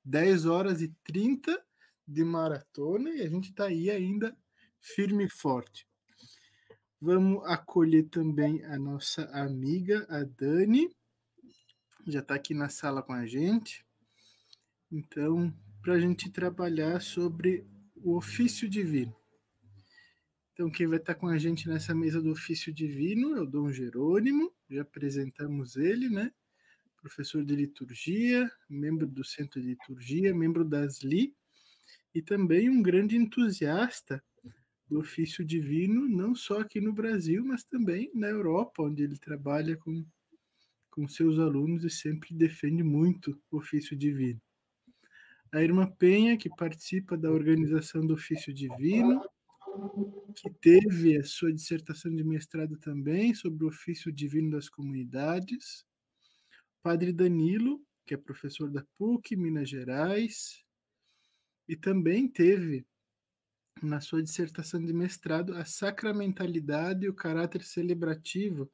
10h30 de maratona e a gente está aí ainda firme e forte. Vamos acolher também a nossa amiga, a Dani, já está aqui na sala com a gente. Então, para a gente trabalhar sobre o ofício divino. Então, quem vai estar com a gente nessa mesa do ofício divino é o Dom Jerônimo, já apresentamos ele, né? Professor de liturgia, membro do Centro de Liturgia, membro das LI, e também um grande entusiasta do ofício divino, não só aqui no Brasil, mas também na Europa, onde ele trabalha com seus alunos e sempre defende muito o ofício divino. A irmã Penha, que participa da organização do ofício divino, que teve a sua dissertação de mestrado também sobre o ofício divino das comunidades. Padre Danilo, que é professor da PUC, Minas Gerais, e também teve na sua dissertação de mestrado a sacramentalidade e o caráter celebrativo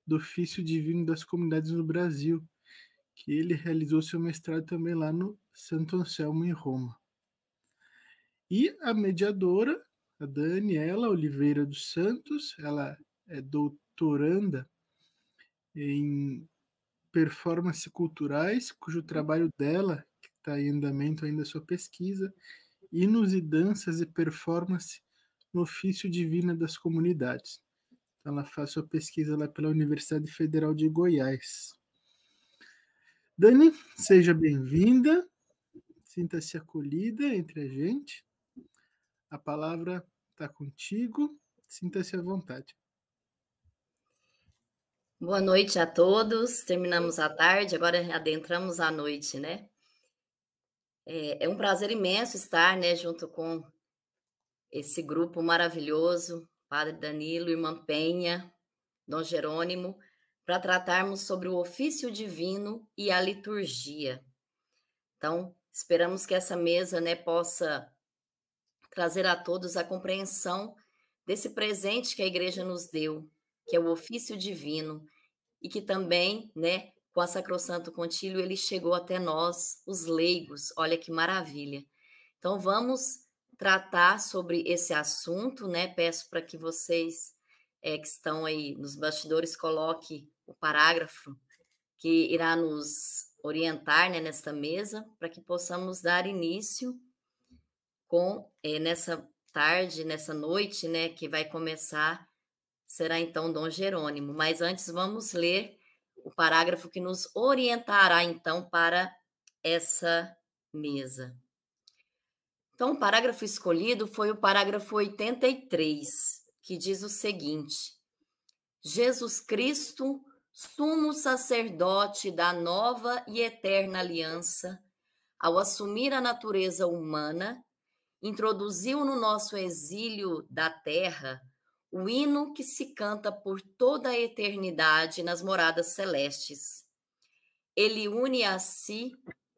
do ofício divino das comunidades no Brasil, que ele realizou seu mestrado também lá no Santo Anselmo, em Roma. E a mediadora, a Daniela Oliveira dos Santos, ela é doutoranda em performance culturais, cujo trabalho dela, que está em andamento ainda a sua pesquisa, hinos e danças e performance no ofício divino das comunidades. Então, ela faz sua pesquisa lá pela Universidade Federal de Goiás. Dani, seja bem-vinda, sinta-se acolhida entre a gente. A palavra está contigo, sinta-se à vontade. Boa noite a todos, terminamos a tarde, agora adentramos a noite, né? É um prazer imenso estar, né, junto com esse grupo maravilhoso, Padre Danilo, Irmã Penha, Dom Jerônimo, para tratarmos sobre o ofício divino e a liturgia. Então, esperamos que essa mesa, né, possa trazer a todos a compreensão desse presente que a Igreja nos deu, que é o ofício divino, e que também, né, com a Sacrosanto Concílio, ele chegou até nós, os leigos. Olha que maravilha. Então, vamos tratar sobre esse assunto, né? Peço para que vocês que estão aí nos bastidores coloquem o parágrafo que irá nos orientar, né, nesta mesa, para que possamos dar início com nessa tarde, nessa noite, né, que vai começar, será então Dom Jerônimo. Mas antes vamos ler o parágrafo que nos orientará então para essa mesa. Então, o parágrafo escolhido foi o parágrafo 83, que diz o seguinte: Jesus Cristo, sumo sacerdote da nova e eterna aliança, ao assumir a natureza humana, introduziu no nosso exílio da terra o hino que se canta por toda a eternidade nas moradas celestes. Ele une a si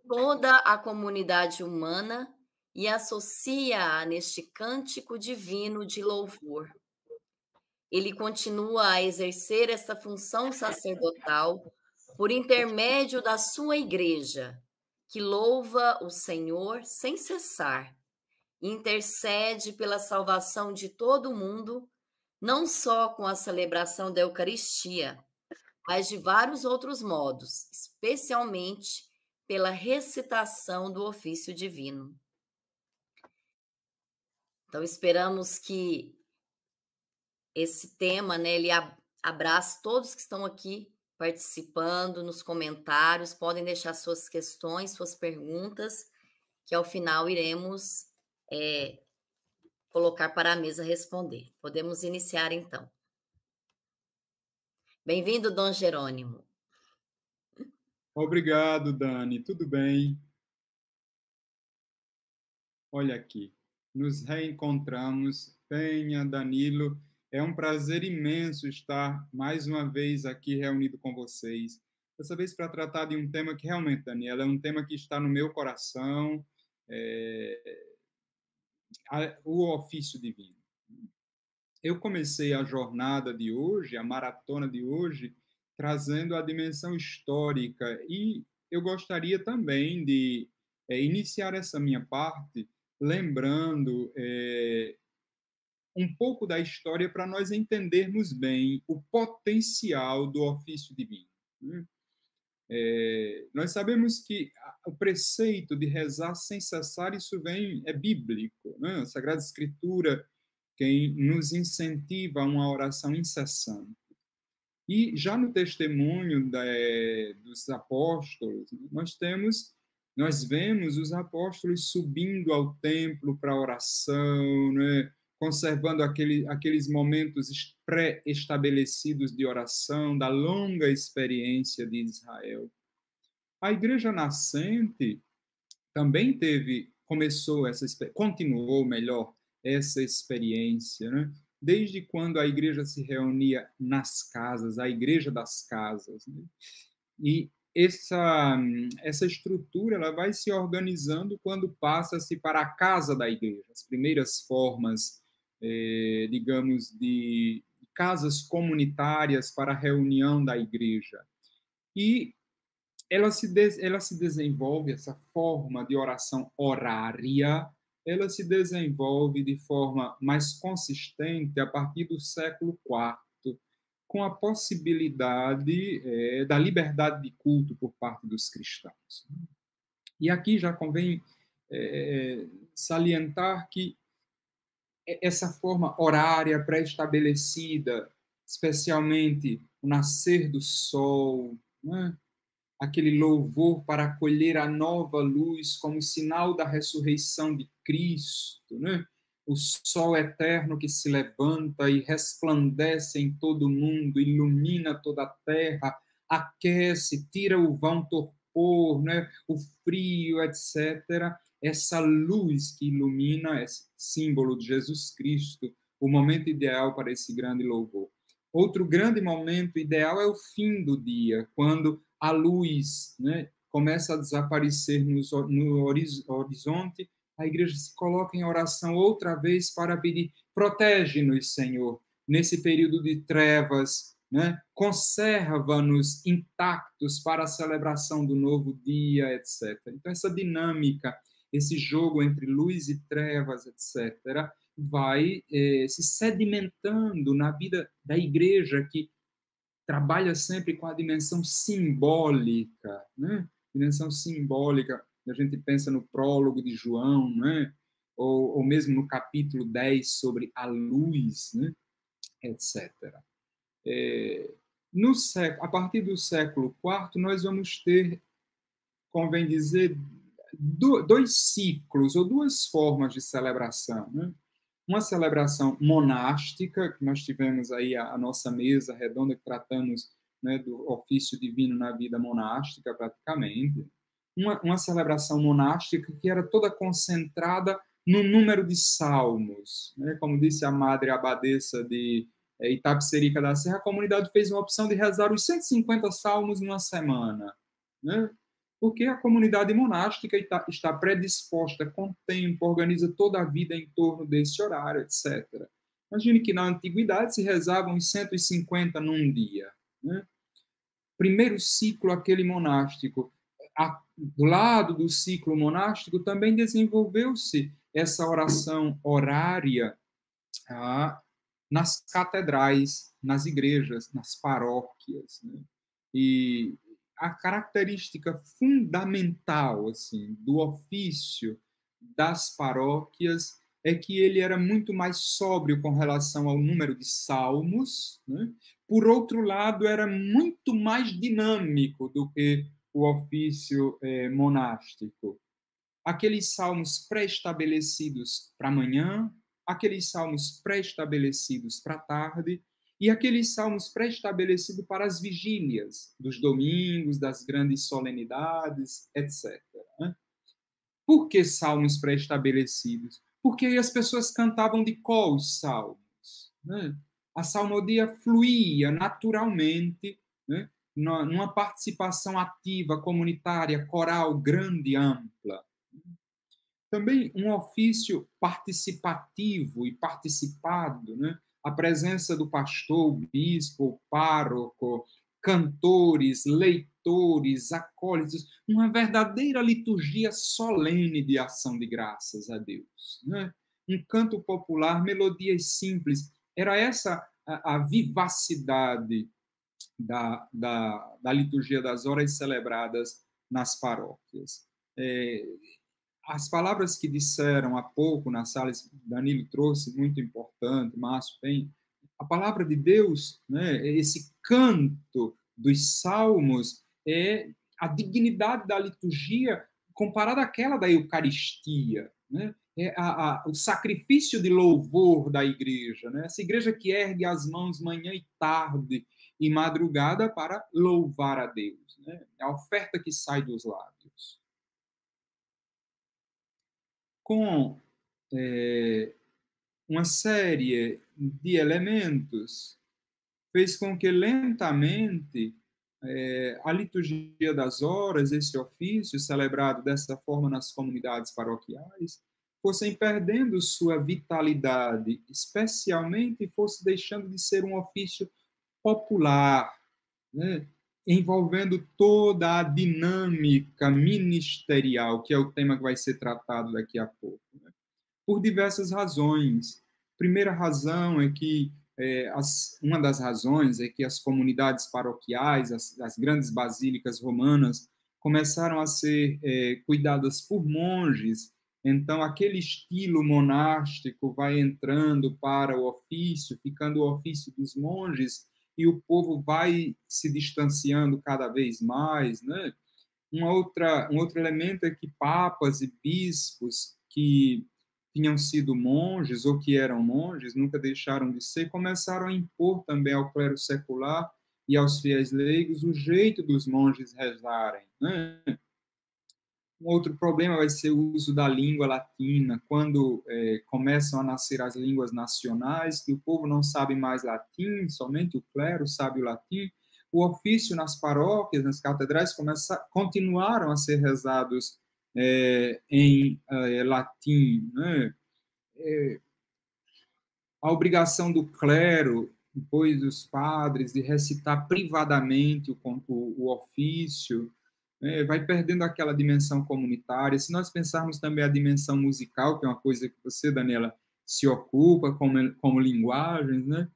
toda a comunidade humana e associa-a neste cântico divino de louvor. Ele continua a exercer esta função sacerdotal por intermédio da sua igreja, que louva o Senhor sem cessar, intercede pela salvação de todo o mundo, não só com a celebração da Eucaristia, mas de vários outros modos, especialmente pela recitação do ofício divino. Então, esperamos que esse tema, né, ele abrace todos que estão aqui participando nos comentários, podem deixar suas questões, suas perguntas, que ao final iremos colocar para a mesa responder. Podemos iniciar, então. Bem-vindo, Dom Jerônimo. Obrigado, Dani. Tudo bem? Olha aqui, nos reencontramos, Penha, Danilo. É um prazer imenso estar mais uma vez aqui reunido com vocês. Dessa vez para tratar de um tema que realmente, Daniela, é um tema que está no meu coração, o ofício divino. Eu comecei a jornada de hoje, a maratona de hoje, trazendo a dimensão histórica. E eu gostaria também de iniciar essa minha parte lembrando um pouco da história para nós entendermos bem o potencial do ofício divino, né? Nós sabemos que o preceito de rezar sem cessar, isso é bíblico, né? A Sagrada Escritura quem nos incentiva a uma oração incessante. E já no testemunho dos apóstolos, nós vemos os apóstolos subindo ao templo para a oração, né? Conservando aqueles momentos pré-estabelecidos de oração, da longa experiência de Israel. A igreja nascente também continuou melhor, essa experiência, né? Desde quando a igreja se reunia nas casas, a igreja das casas, né? E essa estrutura ela vai se organizando quando passa-se para a casa da igreja, as primeiras formas, digamos, de casas comunitárias para a reunião da igreja. E ela se desenvolve, essa forma de oração horária, ela se desenvolve de forma mais consistente a partir do século IV, com a possibilidade da liberdade de culto por parte dos cristãos. E aqui já convém salientar que essa forma horária pré-estabelecida, especialmente o nascer do sol, né? Aquele louvor para acolher a nova luz como sinal da ressurreição de Cristo, né? O sol eterno que se levanta e resplandece em todo o mundo, ilumina toda a terra, aquece, tira o vão torpor, né? O frio, etc. Essa luz que ilumina, esse símbolo de Jesus Cristo, o momento ideal para esse grande louvor. Outro grande momento ideal é o fim do dia, quando a luz, né, começa a desaparecer no horizonte, a igreja se coloca em oração outra vez para pedir: protege-nos, Senhor, nesse período de trevas, né? Conserva-nos intactos para a celebração do novo dia, etc. Então, essa dinâmica, esse jogo entre luz e trevas, etc., vai se sedimentando na vida da igreja, que trabalha sempre com a dimensão simbólica, né? Dimensão simbólica, a gente pensa no prólogo de João, né? Ou mesmo no capítulo 10 sobre a luz, né? Etc. A partir do século IV, nós vamos ter, convém dizer, dois ciclos ou duas formas de celebração, né? Uma celebração monástica, que nós tivemos aí a nossa mesa redonda, que tratamos, né, do ofício divino na vida monástica, praticamente. Uma celebração monástica que era toda concentrada no número de salmos, né? Como disse a madre abadesa de Itapecerica da Serra, a comunidade fez uma opção de rezar os 150 salmos numa semana, né? Porque a comunidade monástica está predisposta com tempo, organiza toda a vida em torno desse horário, etc. Imagine que na antiguidade se rezavam os 150 num dia, né? Primeiro ciclo, aquele monástico. Do lado do ciclo monástico também desenvolveu-se essa oração horária nas catedrais, nas igrejas, nas paróquias, né? E a característica fundamental, assim, do ofício das paróquias é que ele era muito mais sóbrio com relação ao número de salmos, né? Por outro lado, era muito mais dinâmico do que o ofício monástico. Aqueles salmos pré-estabelecidos para amanhã, aqueles salmos pré-estabelecidos para a tarde, e aqueles salmos pré-estabelecidos para as vigílias, dos domingos, das grandes solenidades, etc. Por que salmos pré-estabelecidos? Porque aí as pessoas cantavam de cor os salmos, né? A salmodia fluía naturalmente, né? Numa participação ativa, comunitária, coral, grande e ampla. Também um ofício participativo e participado, né? A presença do pastor, o bispo, o pároco, cantores, leitores, acólitos, uma verdadeira liturgia solene de ação de graças a Deus, né? Um canto popular, melodias simples. Era essa a vivacidade da liturgia das horas celebradas nas paróquias. As palavras que disseram há pouco na sala, Danilo trouxe, muito importante, Márcio bem, a palavra de Deus, né, esse canto dos salmos, é a dignidade da liturgia comparada àquela da Eucaristia, né? O sacrifício de louvor da igreja, né? Essa igreja que ergue as mãos manhã e tarde e madrugada para louvar a Deus, né? A oferta que sai dos lábios. Com uma série de elementos, fez com que lentamente a liturgia das horas, esse ofício celebrado dessa forma nas comunidades paroquiais, fossem perdendo sua vitalidade, especialmente fosse deixando de ser um ofício popular, né? Envolvendo toda a dinâmica ministerial, que é o tema que vai ser tratado daqui a pouco, né? Por diversas razões. Primeira razão é que uma das razões é que as comunidades paroquiais, as grandes basílicas romanas, começaram a ser cuidadas por monges. Então, aquele estilo monástico vai entrando para o ofício, ficando o ofício dos monges, e o povo vai se distanciando cada vez mais, né? Um outro elemento é que papas e bispos que tinham sido monges ou que eram monges, nunca deixaram de ser, começaram a impor também ao clero secular e aos fiéis leigos o jeito dos monges rezarem, né? Um outro problema vai ser o uso da língua latina, quando começam a nascer as línguas nacionais, que o povo não sabe mais latim, somente o clero sabe o latim. O ofício nas paróquias, nas catedrais, continuaram a ser rezados em latim, né? A obrigação do clero, depois dos padres, de recitar privadamente o ofício, vai perdendo aquela dimensão comunitária. Se nós pensarmos também a dimensão musical, que é uma coisa que você, Daniela, se ocupa como linguagens, né?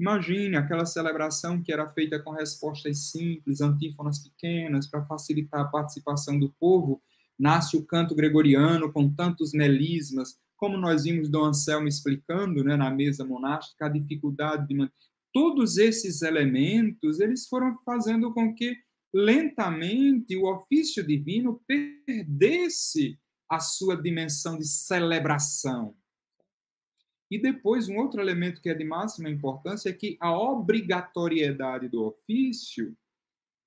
Imagine aquela celebração que era feita com respostas simples, antífonas pequenas, para facilitar a participação do povo. Nasce o canto gregoriano com tantos melismas, como nós vimos Dom Anselmo explicando, né, na mesa monástica, a dificuldade de manter. Todos esses elementos, eles foram fazendo com que lentamente o ofício divino perdesse a sua dimensão de celebração. E depois, um outro elemento que é de máxima importância é que a obrigatoriedade do ofício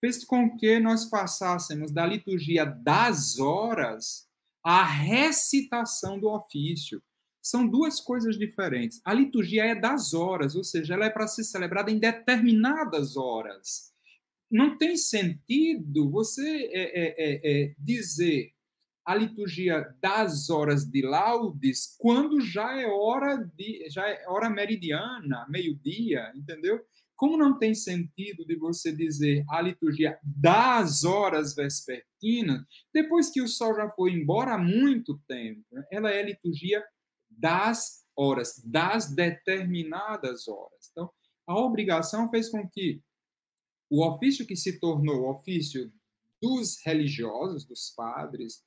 fez com que nós passássemos da liturgia das horas à recitação do ofício. São duas coisas diferentes. A liturgia é das horas, ou seja, ela é para ser celebrada em determinadas horas. Não tem sentido você dizer a liturgia das horas de laudes quando já é hora meridiana, meio-dia, entendeu? Como não tem sentido de você dizer a liturgia das horas vespertinas, depois que o sol já foi embora há muito tempo, né? Ela é a liturgia das horas, das determinadas horas. Então, a obrigação fez com que o ofício que se tornou o ofício dos religiosos, dos padres,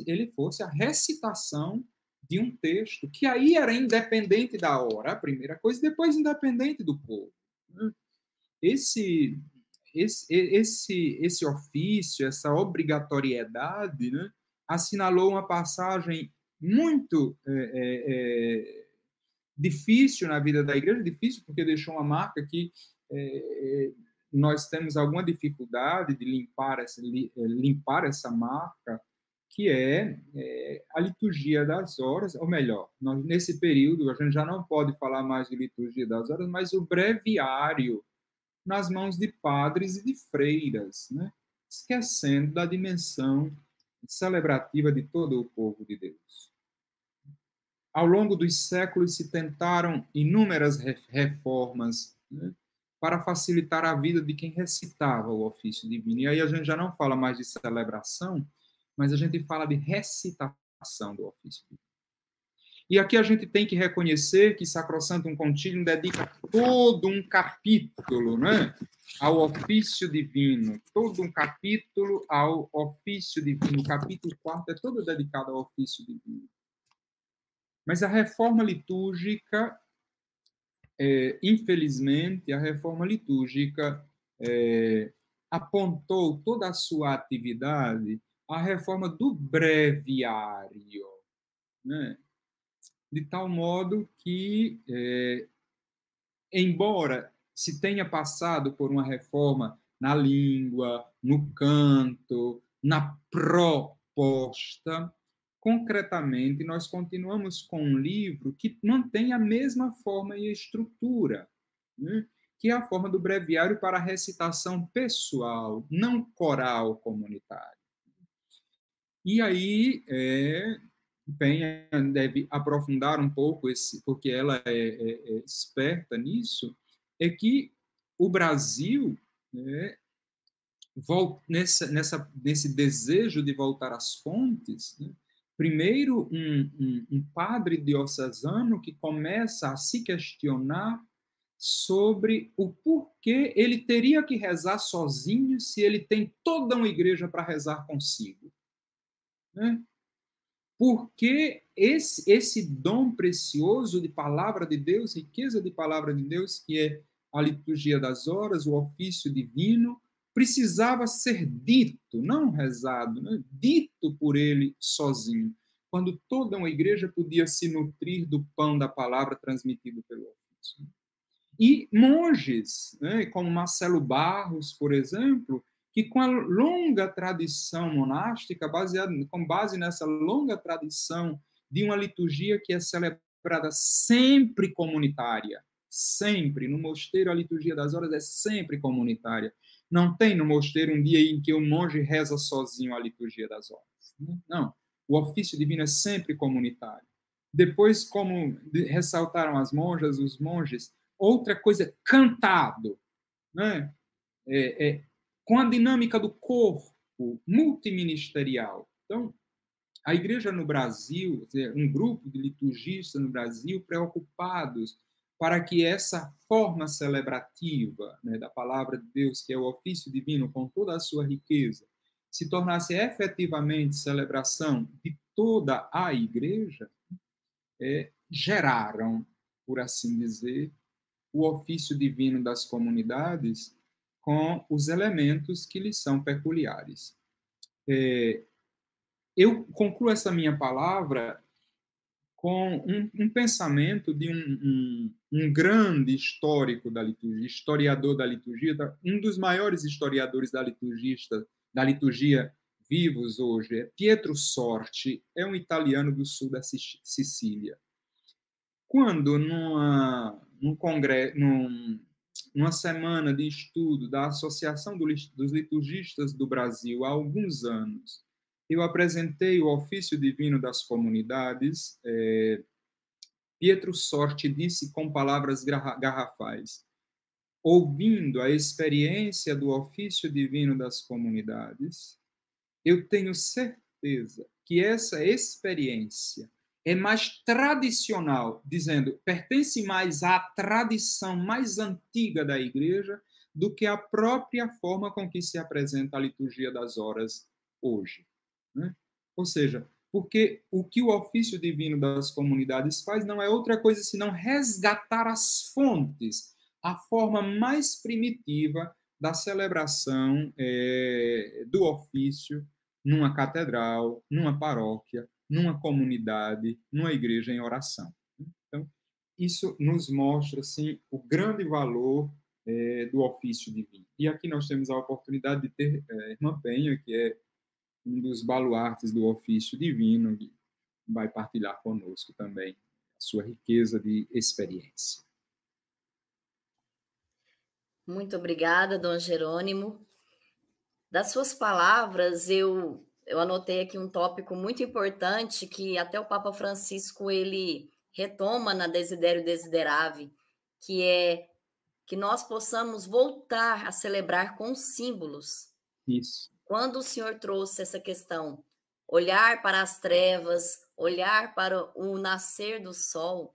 ele fosse a recitação de um texto, que aí era independente da hora, a primeira coisa, depois independente do povo. Esse ofício, essa obrigatoriedade, né, assinalou uma passagem muito difícil na vida da igreja, difícil porque deixou uma marca que nós temos alguma dificuldade de limpar essa marca, que é a liturgia das horas, ou melhor, nesse período a gente já não pode falar mais de liturgia das horas, mas o breviário nas mãos de padres e de freiras, né? Esquecendo da dimensão celebrativa de todo o povo de Deus. Ao longo dos séculos se tentaram inúmeras reformas, né? para facilitar a vida de quem recitava o ofício divino. E aí a gente já não fala mais de celebração, mas a gente fala de recitação do ofício divino. E aqui a gente tem que reconhecer que Sacrosanctum Concilium dedica todo um capítulo, né, ao ofício divino, todo um capítulo ao ofício divino. O capítulo 4 é todo dedicado ao ofício divino. Mas a reforma litúrgica, infelizmente, a reforma litúrgica apontou toda a sua atividade à reforma do breviário, né? De tal modo que, embora se tenha passado por uma reforma na língua, no canto, na proposta, concretamente, nós continuamos com um livro que mantém a mesma forma e estrutura, né? Que é a forma do breviário para a recitação pessoal, não coral comunitária. E aí, Penha deve aprofundar um pouco, porque ela é esperta nisso, é que o Brasil, né, nesse desejo de voltar às fontes, né, primeiro um padre diocesano que começa a se questionar sobre o porquê ele teria que rezar sozinho se ele tem toda uma igreja para rezar consigo, né? Porque esse dom precioso de palavra de Deus, riqueza de palavra de Deus, que é a liturgia das horas, o ofício divino, precisava ser dito, não rezado, né? Dito por ele sozinho, quando toda uma igreja podia se nutrir do pão da palavra transmitido pelo ofício. E monges, né, como Marcelo Barros, por exemplo, que com a longa tradição monástica, com base nessa longa tradição de uma liturgia que é celebrada sempre comunitária, sempre, no mosteiro a liturgia das horas é sempre comunitária. Não tem no mosteiro um dia em que o monge reza sozinho a liturgia das horas. Não, o ofício divino é sempre comunitário. Depois, como ressaltaram as monjas, os monges, outra coisa, cantado, né? Com a dinâmica do corpo multiministerial. Então, a igreja no Brasil, um grupo de liturgistas no Brasil preocupados para que essa forma celebrativa, né, da palavra de Deus, que é o ofício divino com toda a sua riqueza, se tornasse efetivamente celebração de toda a igreja, geraram, por assim dizer, o ofício divino das comunidades com os elementos que lhes são peculiares. Eu concluo essa minha palavra com um pensamento de um grande histórico da liturgia, historiador da liturgia, um dos maiores historiadores da liturgia vivos hoje, é Pietro Sorti, é um italiano do sul da Sicília. Quando numa semana de estudo da Associação dos Liturgistas do Brasil, há alguns anos, eu apresentei o ofício divino das comunidades, Pietro Sorti disse com palavras garrafais: ouvindo a experiência do ofício divino das comunidades, eu tenho certeza que essa experiência é mais tradicional, dizendo, pertence mais à tradição mais antiga da igreja do que a própria forma com que se apresenta a liturgia das horas hoje, né? Ou seja, porque o que o ofício divino das comunidades faz não é outra coisa senão resgatar as fontes, a forma mais primitiva da celebração do ofício numa catedral, numa paróquia, numa comunidade, numa igreja em oração. Então, isso nos mostra assim, o grande valor do ofício divino. E aqui nós temos a oportunidade de ter a irmã Penha, que é um dos baluartes do ofício divino, que vai partilhar conosco também a sua riqueza de experiência. Muito obrigada, Dom Jerônimo. Das suas palavras, eu anotei aqui um tópico muito importante que até o Papa Francisco ele retoma na Desiderio Desiderave, que é que nós possamos voltar a celebrar com símbolos. Isso. Quando o Senhor trouxe essa questão, olhar para as trevas, olhar para o nascer do sol,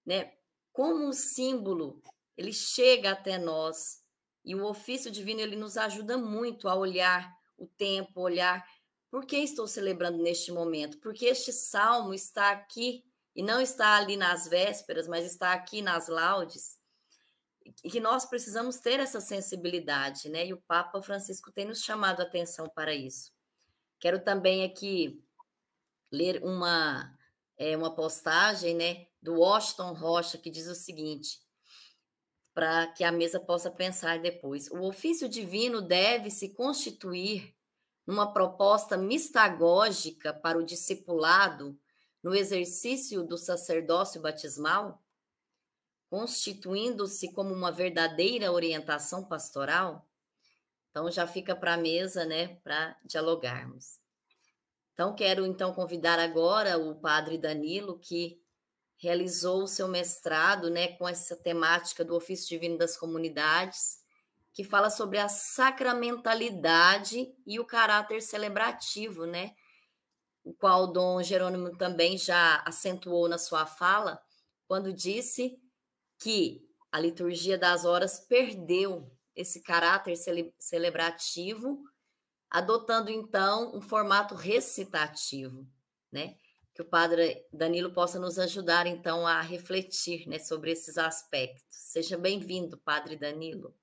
né? Como um símbolo, ele chega até nós, e o ofício divino ele nos ajuda muito a olhar o tempo, olhar por que estou celebrando neste momento, porque este salmo está aqui e não está ali nas vésperas, mas está aqui nas laudes, e que nós precisamos ter essa sensibilidade, né? E o Papa Francisco tem nos chamado a atenção para isso. Quero também aqui ler uma postagem, né, do Washington Rocha, que diz o seguinte, para que a mesa possa pensar depois. O ofício divino deve se constituir numa proposta mistagógica para o discipulado no exercício do sacerdócio batismal, constituindo-se como uma verdadeira orientação pastoral. Então, já fica para a mesa, né, para dialogarmos. Então, quero convidar agora o padre Danilo, que realizou o seu mestrado, né, com essa temática do ofício divino das comunidades, que fala sobre a sacramentalidade e o caráter celebrativo, né, o qual o Dom Jerônimo também já acentuou na sua fala, quando disse que a liturgia das horas perdeu esse caráter celebrativo, adotando, então, um formato recitativo, né? Que o padre Danilo possa nos ajudar, então, a refletir, né, sobre esses aspectos. Seja bem-vindo, padre Danilo.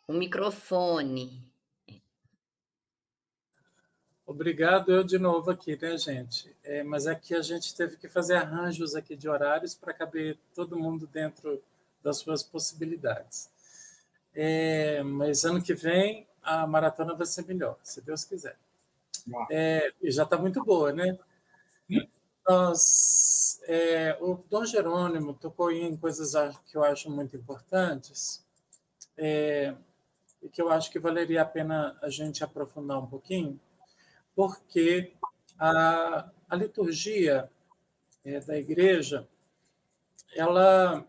O microfone. Obrigado, eu de novo aqui, né, gente? Mas aqui a gente teve que fazer arranjos aqui de horários para caber todo mundo dentro das suas possibilidades. Mas ano que vem a maratona vai ser melhor, se Deus quiser. E já está muito boa, né? O Dom Jerônimo tocou em coisas que eu acho muito importantes e que eu acho que valeria a pena a gente aprofundar um pouquinho, porque a liturgia da igreja ela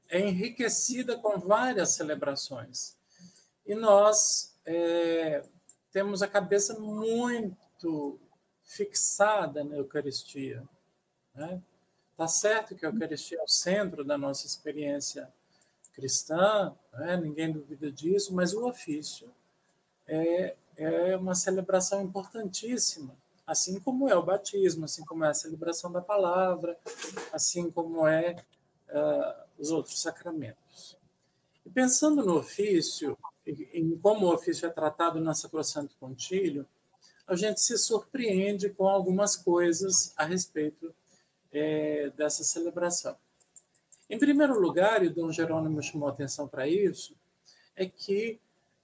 é enriquecida com várias celebrações. E nós temos a cabeça muito fixada na Eucaristia. Né? Tá certo que a Eucaristia é o centro da nossa experiência cristã, né? Ninguém duvida disso, mas o ofício é uma celebração importantíssima, assim como é o batismo, assim como é a celebração da palavra, assim como os outros sacramentos. E pensando no ofício, em como o ofício é tratado na Sacrosanto Concílio, a gente se surpreende com algumas coisas a respeito dessa celebração. Em primeiro lugar, e Dom Jerônimo chamou atenção para isso, é que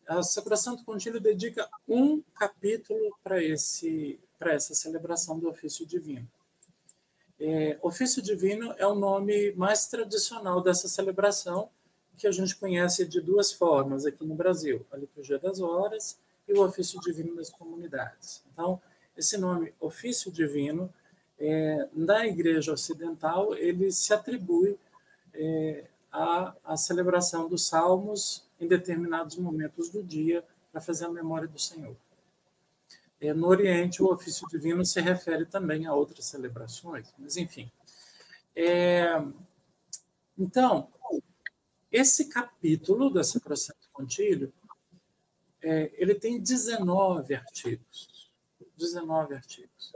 a Sacrosanto Concílio dedica um capítulo para essa celebração do ofício divino. Ofício divino é o nome mais tradicional dessa celebração, que a gente conhece de duas formas aqui no Brasil, a liturgia das horas e o ofício divino das comunidades. Então, esse nome ofício divino, na Igreja Ocidental, ele se atribui à celebração dos salmos em determinados momentos do dia para fazer a memória do Senhor. No Oriente, o ofício divino se refere também a outras celebrações, mas enfim. Então, esse capítulo da Sacrosanto Concílio, ele tem 19 artigos. 19 artigos.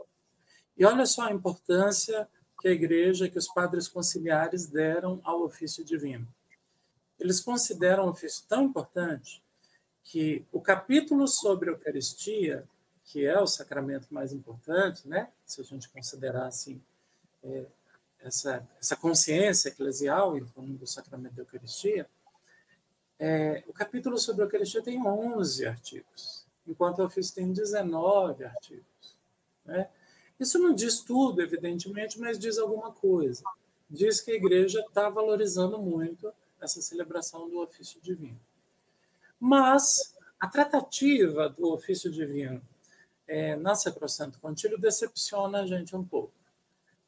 E olha só a importância que a Igreja, que os padres conciliares deram ao ofício divino. Eles consideram o ofício tão importante que o capítulo sobre a Eucaristia, que é o sacramento mais importante, né? Se a gente considerar assim, essa consciência eclesial em torno do sacramento da Eucaristia, o capítulo sobre a Eucaristia tem 11 artigos, enquanto o ofício tem 19 artigos. Né? Isso não diz tudo, evidentemente, mas diz alguma coisa. Diz que a Igreja está valorizando muito essa celebração do ofício divino. Mas a tratativa do ofício divino na Sacrosanto Concílio decepciona a gente um pouco,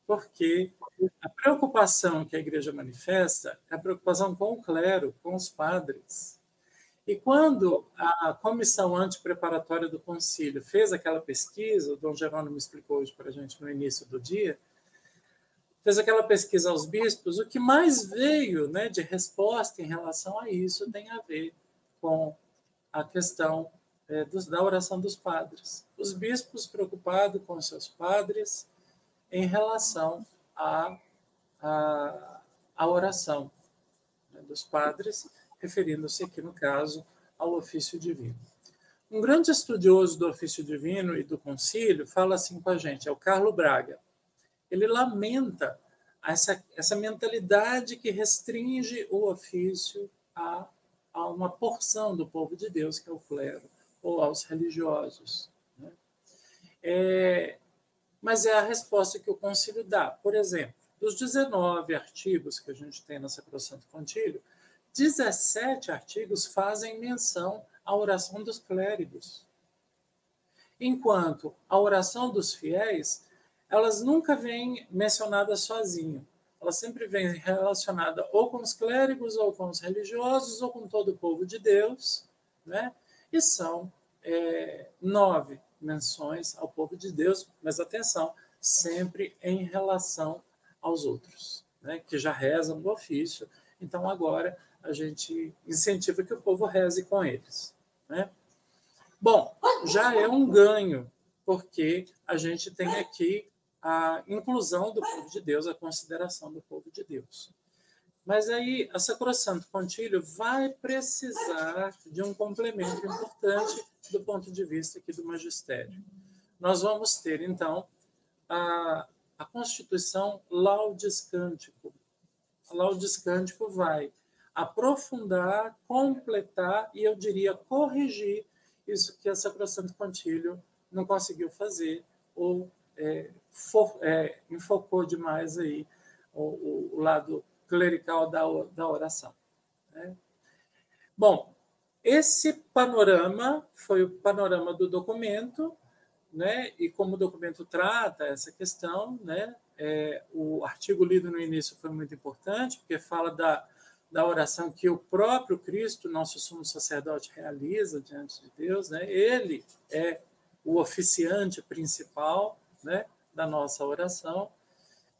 porque a preocupação que a Igreja manifesta é a preocupação com o clero, com os padres. E quando a comissão antepreparatória do concílio fez aquela pesquisa, o Dom Jerônimo explicou hoje para a gente no início do dia, fez aquela pesquisa aos bispos, o que mais veio, né, de resposta em relação a isso tem a ver com a questão da oração dos padres. Os bispos preocupados com seus padres em relação à oração, né, dos padres, referindo-se aqui, no caso, ao ofício divino. Um grande estudioso do ofício divino e do concílio fala assim com a gente, é o Carlo Braga. Ele lamenta essa mentalidade que restringe o ofício a uma porção do povo de Deus, que é o clero, ou aos religiosos, né? Mas é a resposta que o concílio dá. Por exemplo, dos 19 artigos que a gente tem na Sacrosanto Concílio, 17 artigos fazem menção à oração dos clérigos, enquanto a oração dos fiéis, elas nunca vêm mencionadas sozinho. Ela sempre vem relacionada ou com os clérigos, ou com os religiosos, ou com todo o povo de Deus, né? E são 9 menções ao povo de Deus, mas atenção, sempre em relação aos outros, né? Que já rezam do ofício. Então, agora, a gente incentiva que o povo reze com eles, né? Bom, já é um ganho, porque a gente tem aqui a inclusão do povo de Deus, a consideração do povo de Deus. Mas aí a Sacrosanto Concílio vai precisar de um complemento importante do ponto de vista aqui do magistério. Nós vamos ter, então, a Constituição Laudes Cântico. A Laudes Cântico vai aprofundar, completar e, eu diria, corrigir isso que a Sacrosanto Concílio não conseguiu fazer ou enfocou demais aí o lado clerical da oração, né? Bom, esse panorama foi o panorama do documento, né? E como o documento trata essa questão, né? O artigo lido no início foi muito importante, porque fala da oração que o próprio Cristo, nosso sumo sacerdote, realiza diante de Deus, né? Ele é o oficiante principal, né, da nossa oração,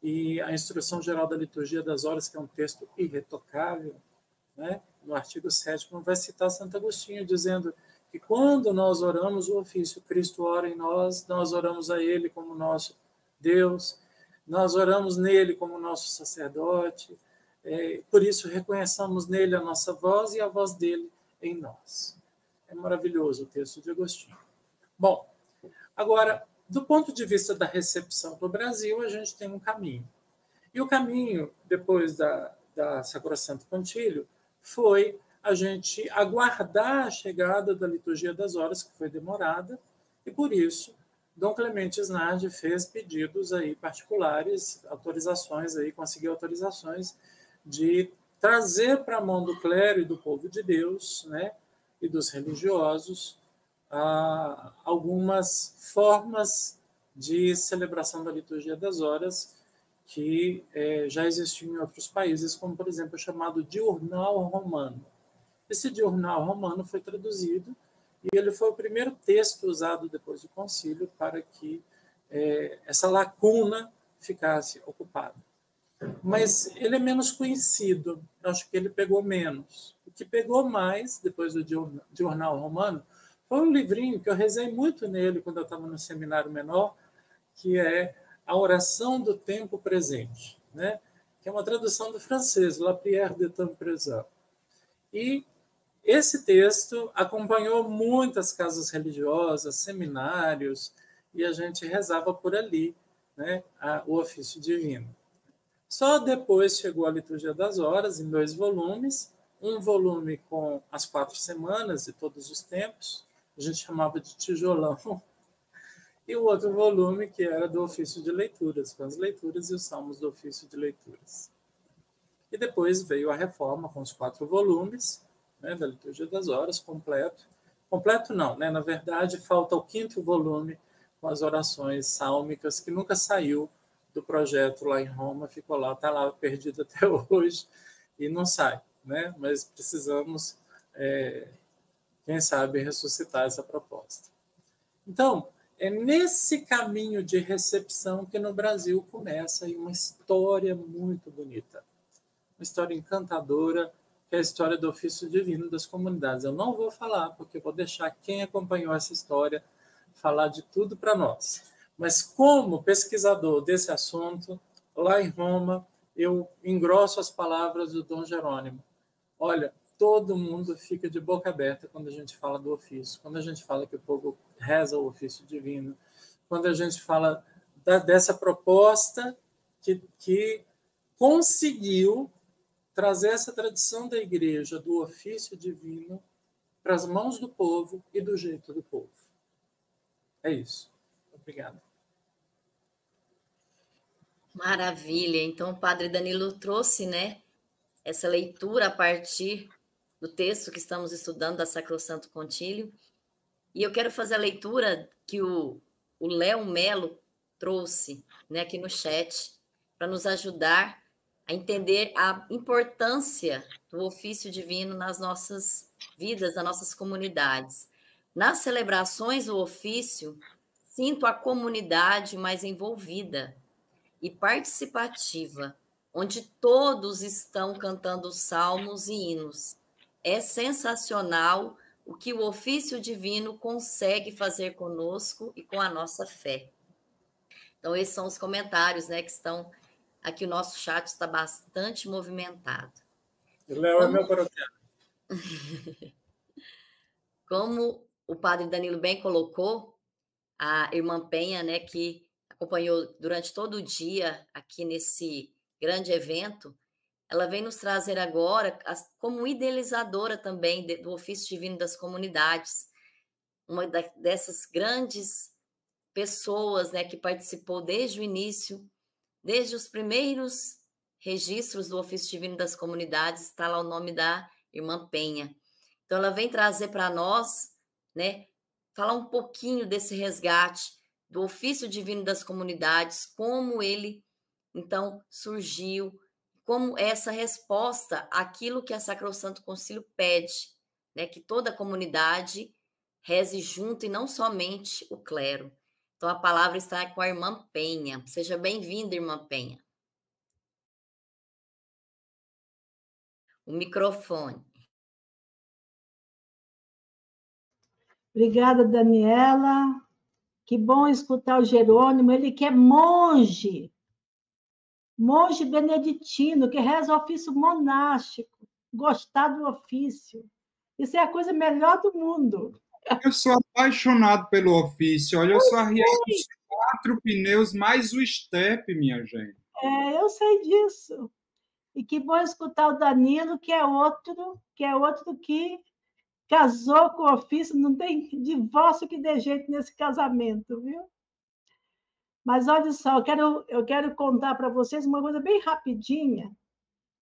e a Instrução Geral da Liturgia das Horas, que é um texto irretocável, né, no artigo 7º, vai citar Santo Agostinho, dizendo que quando nós oramos o ofício, Cristo ora em nós, nós oramos a Ele como nosso Deus, nós oramos nele como nosso sacerdote, por isso reconheçamos nele a nossa voz e a voz dele em nós. É maravilhoso o texto de Agostinho. Bom, agora, do ponto de vista da recepção do Brasil, a gente tem um caminho. E o caminho, depois da Sacrosanto Concílio, foi a gente aguardar a chegada da Liturgia das Horas, que foi demorada, e por isso Dom Clemente Snardi fez pedidos aí particulares, autorizações aí, conseguiu autorizações de trazer para a mão do clero e do povo de Deus, né, e dos religiosos, algumas formas de celebração da Liturgia das Horas que já existiam em outros países, como, por exemplo, o chamado Diurnal Romano. Esse Diurnal Romano foi traduzido e ele foi o primeiro texto usado depois do concílio para que essa lacuna ficasse ocupada. Mas ele é menos conhecido, eu acho que ele pegou menos. O que pegou mais, depois do Diurnal Romano, foi um livrinho que eu rezei muito nele quando eu estava no seminário menor, que é A Oração do Tempo Presente, né? Que é uma tradução do francês, La Prière de Temps Présent. E esse texto acompanhou muitas casas religiosas, seminários, e a gente rezava por ali, né, o ofício divino. Só depois chegou a Liturgia das Horas, em 2 volumes, um volume com as 4 semanas de todos os tempos, a gente chamava de tijolão, e o outro volume que era do ofício de leituras, com as leituras e os salmos do ofício de leituras. E depois veio a reforma com os 4 volumes, né, da Liturgia das Horas, completo. Completo não, né? Na verdade, falta o 5º volume com as orações sálmicas, que nunca saiu do projeto lá em Roma, ficou lá, está lá perdido até hoje e não sai, né? Mas precisamos, quem sabe, ressuscitar essa proposta. Então, é nesse caminho de recepção que no Brasil começa aí uma história muito bonita, uma história encantadora, que é a história do ofício divino das comunidades. Eu não vou falar, porque vou deixar quem acompanhou essa história falar de tudo para nós. Mas como pesquisador desse assunto, lá em Roma, eu engrosso as palavras do Dom Jerônimo. Olha, todo mundo fica de boca aberta quando a gente fala do ofício, quando a gente fala que o povo reza o ofício divino, quando a gente fala dessa proposta que conseguiu trazer essa tradição da igreja do ofício divino para as mãos do povo e do jeito do povo. É isso. Obrigado. Maravilha. Então, o Padre Danilo trouxe, né, essa leitura a partir do texto que estamos estudando da Sacrosanto Concílio. E eu quero fazer a leitura que o Léo Melo trouxe, né, aqui no chat, para nos ajudar a entender a importância do ofício divino nas nossas vidas, nas nossas comunidades. Nas celebrações do ofício, sinto a comunidade mais envolvida e participativa, onde todos estão cantando salmos e hinos. É sensacional o que o ofício divino consegue fazer conosco e com a nossa fé. Então, esses são os comentários, né, que estão aqui. O nosso chat está bastante movimentado. Léo é meu paroquiano. Como o Padre Danilo bem colocou, a irmã Penha, né, que acompanhou durante todo o dia aqui nesse grande evento, ela vem nos trazer agora, como idealizadora também do ofício divino das comunidades, uma dessas grandes pessoas, né, que participou desde o início, desde os primeiros registros do ofício divino das comunidades, está lá o nome da irmã Penha. Então, ela vem trazer para nós, né, falar um pouquinho desse resgate do ofício divino das comunidades, como ele, então, surgiu, como essa resposta àquilo que a Sacrosanto Concílio pede, né, que toda a comunidade reze junto e não somente o clero. Então, a palavra está com a irmã Penha. Seja bem-vinda, irmã Penha. O microfone. Obrigada, Daniela. Que bom escutar o Jerônimo, ele que é monge beneditino, que reza o ofício monástico, gostar do ofício. Isso é a coisa melhor do mundo. Eu sou apaixonado pelo ofício. Olha, eu sou arriado dos 4 pneus, mais o estepe, minha gente. Eu sei disso. E que bom escutar o Danilo, que é outro que casou com o ofício, não tem divórcio que dê jeito nesse casamento, viu? Mas olha só, eu quero contar para vocês uma coisa bem rapidinha.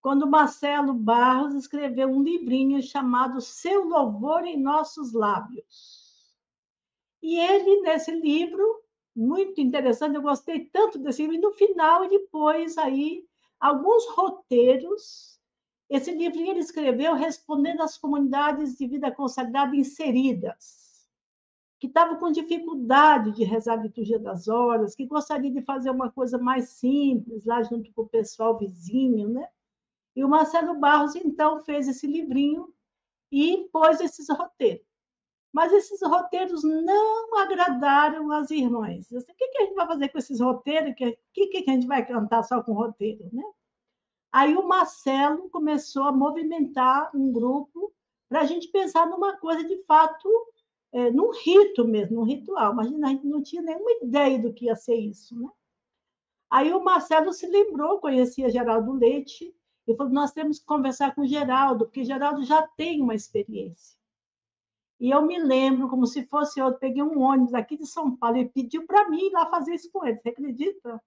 Quando Marcelo Barros escreveu um livrinho chamado Seu Louvor em Nossos Lábios. E ele, nesse livro, muito interessante, eu gostei tanto desse livro, e no final ele pôs aí alguns roteiros. Esse livrinho ele escreveu respondendo às comunidades de vida consagrada inseridas, que estavam com dificuldade de rezar a liturgia das horas, que gostariam de fazer uma coisa mais simples, lá junto com o pessoal vizinho, né? E o Marcelo Barros, então, fez esse livrinho e pôs esses roteiros. Mas esses roteiros não agradaram as irmãs. Eu sei, o que a gente vai fazer com esses roteiros? O que a gente vai cantar só com roteiro, né? Aí o Marcelo começou a movimentar um grupo para a gente pensar numa coisa de fato, num rito mesmo, num ritual. Imagina, a gente não tinha nenhuma ideia do que ia ser isso, né? Aí o Marcelo se lembrou, conhecia Geraldo Leite, e falou, nós temos que conversar com o Geraldo, porque Geraldo já tem uma experiência. E eu me lembro, como se fosse eu peguei um ônibus aqui de São Paulo e pediu para mim ir lá fazer isso com ele, você acredita?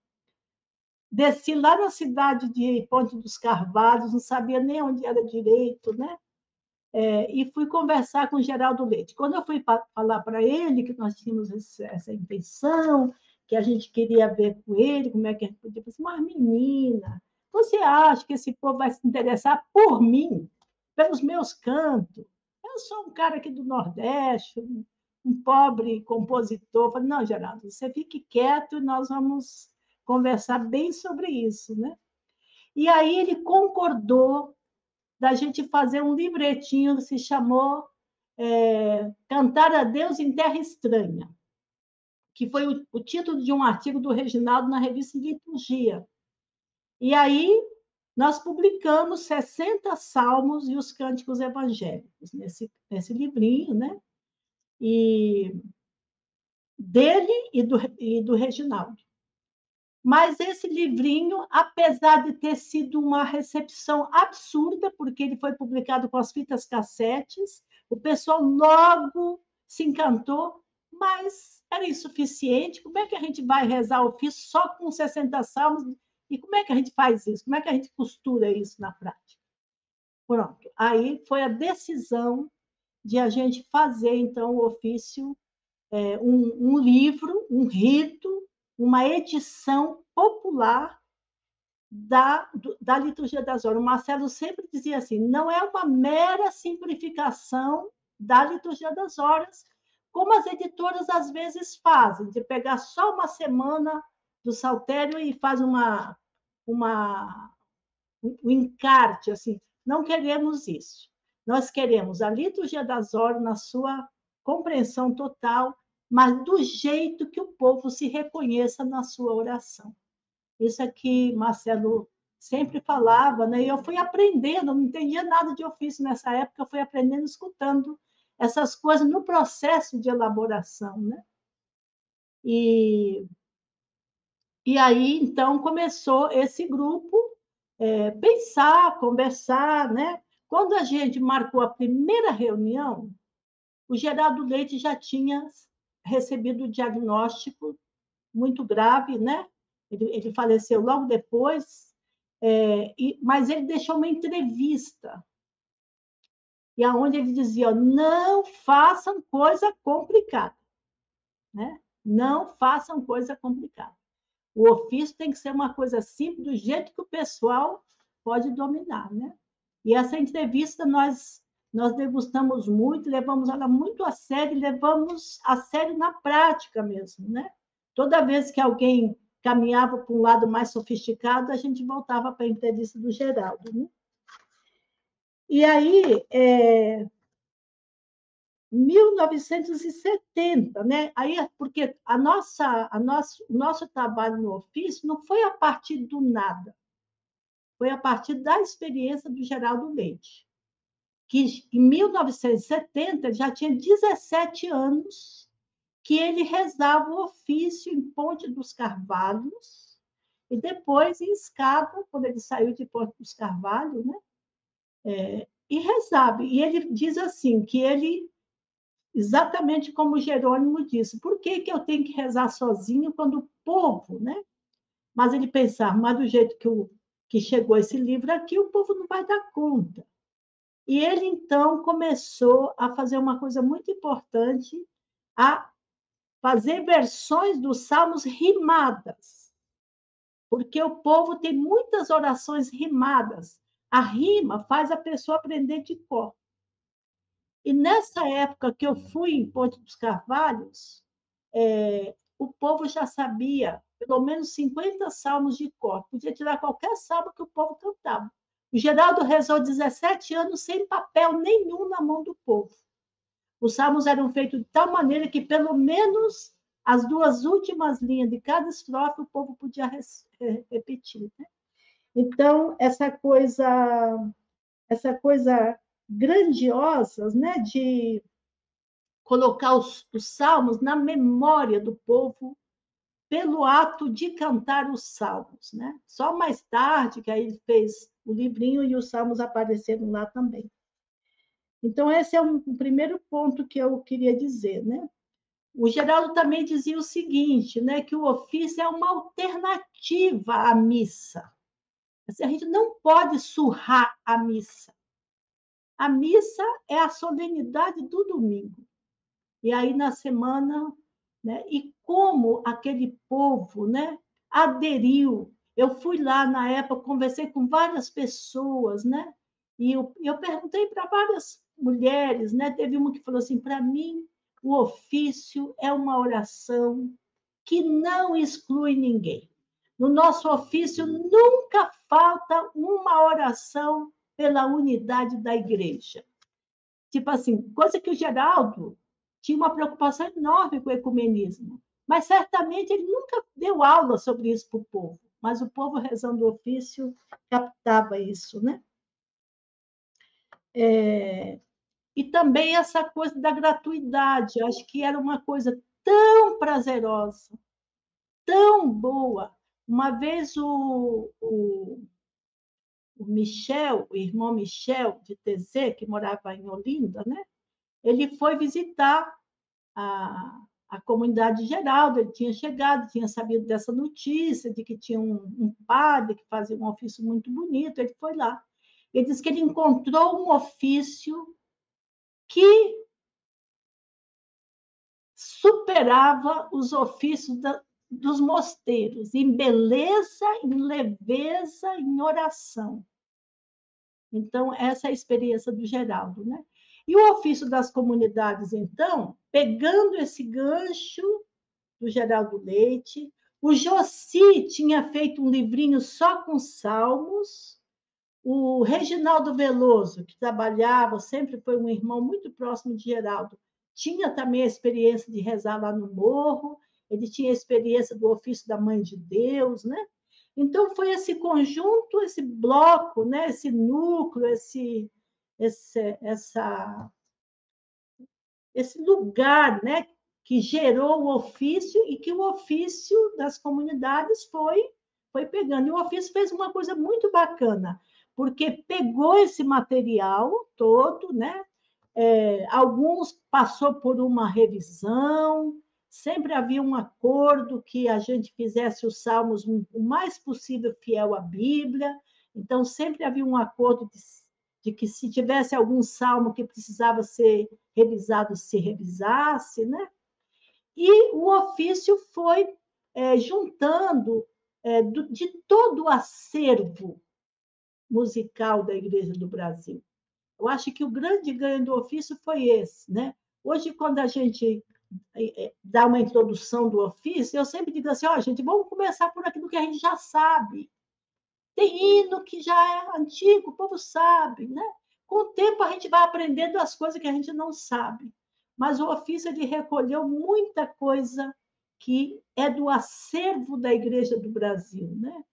Desci lá na cidade de Ponte dos Carvalhos, não sabia nem onde era direito, né? e fui conversar com o Geraldo Leite. Quando eu fui falar para ele que nós tínhamos essa intenção, que a gente queria ver com ele, como é que a gente podia fazer, mas menina, você acha que esse povo vai se interessar por mim, pelos meus cantos? Eu sou um cara aqui do Nordeste, um pobre compositor. Eu falei, não, Geraldo, você fique quieto e nós vamos conversar bem sobre isso, né? E aí ele concordou da gente fazer um livretinho que se chamou Cantar a Deus em Terra Estranha, que foi o título de um artigo do Reginaldo na revista Liturgia. E aí nós publicamos 60 salmos e os cânticos evangélicos nesse livrinho, né? E dele e do Reginaldo. Mas esse livrinho, apesar de ter sido uma recepção absurda, porque ele foi publicado com as fitas cassetes, o pessoal logo se encantou, mas era insuficiente. Como é que a gente vai rezar o ofício só com 60 salmos? E como é que a gente faz isso? Como é que a gente costura isso na prática? Pronto. Aí foi a decisão de a gente fazer, então, o ofício, um livro, um rito, uma edição popular da Liturgia das Horas. O Marcelo sempre dizia assim, não é uma mera simplificação da Liturgia das Horas, como as editoras às vezes fazem, de pegar só uma semana do Saltério e faz um encarte, assim. Não queremos isso. Nós queremos a Liturgia das Horas na sua compreensão total, mas do jeito que o povo se reconheça na sua oração. Isso é que Marcelo sempre falava, né? E eu fui aprendendo, não entendia nada de ofício nessa época, eu fui aprendendo, escutando essas coisas no processo de elaboração, né? E aí, então, começou esse grupo pensar, conversar, né? Quando a gente marcou a primeira reunião, o Geraldo Leite já tinha recebido o diagnóstico muito grave, né? Ele faleceu logo depois, mas ele deixou uma entrevista, e aonde ele dizia, não façam coisa complicada, né? Não façam coisa complicada. O ofício tem que ser uma coisa simples, do jeito que o pessoal pode dominar, né? E essa entrevista nós degustamos muito, levamos ela muito a sério, levamos a sério na prática mesmo, né? Toda vez que alguém caminhava para um lado mais sofisticado, a gente voltava para a entrevista do Geraldo, né? E aí, 1970, né? Aí, porque o nosso trabalho no ofício não foi a partir do nada, foi a partir da experiência do Geraldo Leite, que em 1970 já tinha 17 anos que ele rezava o ofício em Ponte dos Carvalhos e depois em Escada, quando ele saiu de Ponte dos Carvalhos, né? E rezava. E ele diz assim, que ele, exatamente como Jerônimo disse, por que eu tenho que rezar sozinho quando o povo, né? Mas ele pensava, mas do jeito que chegou esse livro aqui, o povo não vai dar conta. E ele, então, começou a fazer uma coisa muito importante, a fazer versões dos salmos rimadas, porque o povo tem muitas orações rimadas. A rima faz a pessoa aprender de cor. E nessa época que eu fui em Ponte dos Carvalhos, o povo já sabia pelo menos 50 salmos de cor. Podia tirar qualquer salmo que o povo cantava. O Geraldo rezou 17 anos sem papel nenhum na mão do povo. Os salmos eram feitos de tal maneira que, pelo menos, as duas últimas linhas de cada estrofe o povo podia repetir, né? Então, essa coisa grandiosa, né, de colocar os salmos na memória do povo pelo ato de cantar os salmos, né? Só mais tarde que aí ele fez o livrinho e os salmos apareceram lá também. Então, esse é um primeiro ponto que eu queria dizer, né? O Geraldo também dizia o seguinte, né, que o ofício é uma alternativa à missa. A gente não pode surrar a missa. A missa é a solenidade do domingo. E aí, na semana, né? E como aquele povo, né, aderiu. Eu fui lá, na época, conversei com várias pessoas, né? E eu perguntei para várias mulheres, né? Teve uma que falou assim, para mim, o ofício é uma oração que não exclui ninguém. No nosso ofício nunca falta uma oração pela unidade da igreja. Tipo assim, coisa que o Geraldo tinha uma preocupação enorme com o ecumenismo, mas certamente ele nunca deu aula sobre isso para o povo, mas o povo rezando o ofício captava isso, né? E também essa coisa da gratuidade, eu acho que era uma coisa tão prazerosa, tão boa. Uma vez o Michel, o irmão Michel de Tezê, que morava em Olinda, né? Ele foi visitar a comunidade geral, ele tinha chegado, tinha sabido dessa notícia, de que tinha um padre que fazia um ofício muito bonito, ele foi lá. Ele disse que ele encontrou um ofício que superava os ofícios dos mosteiros, em beleza, em leveza, em oração. Então, essa é a experiência do Geraldo, né? E o ofício das comunidades, então, pegando esse gancho do Geraldo Leite, o Jossi tinha feito um livrinho só com salmos, o Reginaldo Veloso, que trabalhava, sempre foi um irmão muito próximo de Geraldo, tinha também a experiência de rezar lá no morro, ele tinha a experiência do ofício da Mãe de Deus, né? Então, foi esse conjunto, esse bloco, né? Esse núcleo, esse lugar, né? Que gerou o ofício e que o ofício das comunidades foi pegando. E o ofício fez uma coisa muito bacana, porque pegou esse material todo, né? Alguns passou por uma revisão, sempre havia um acordo que a gente fizesse os salmos o mais possível fiel à Bíblia, então sempre havia um acordo de que se tivesse algum salmo que precisava ser revisado, se revisasse, né? E o ofício foi juntando de todo o acervo musical da Igreja do Brasil. Eu acho que o grande ganho do ofício foi esse, né? Hoje, quando a gente dá uma introdução do ofício, eu sempre digo assim, gente, vamos começar por aquilo que a gente já sabe. Tem hino que já é antigo, o povo sabe, né? Com o tempo, a gente vai aprendendo as coisas que a gente não sabe. Mas o ofício, ele recolheu muita coisa que é do acervo da Igreja do Brasil, né?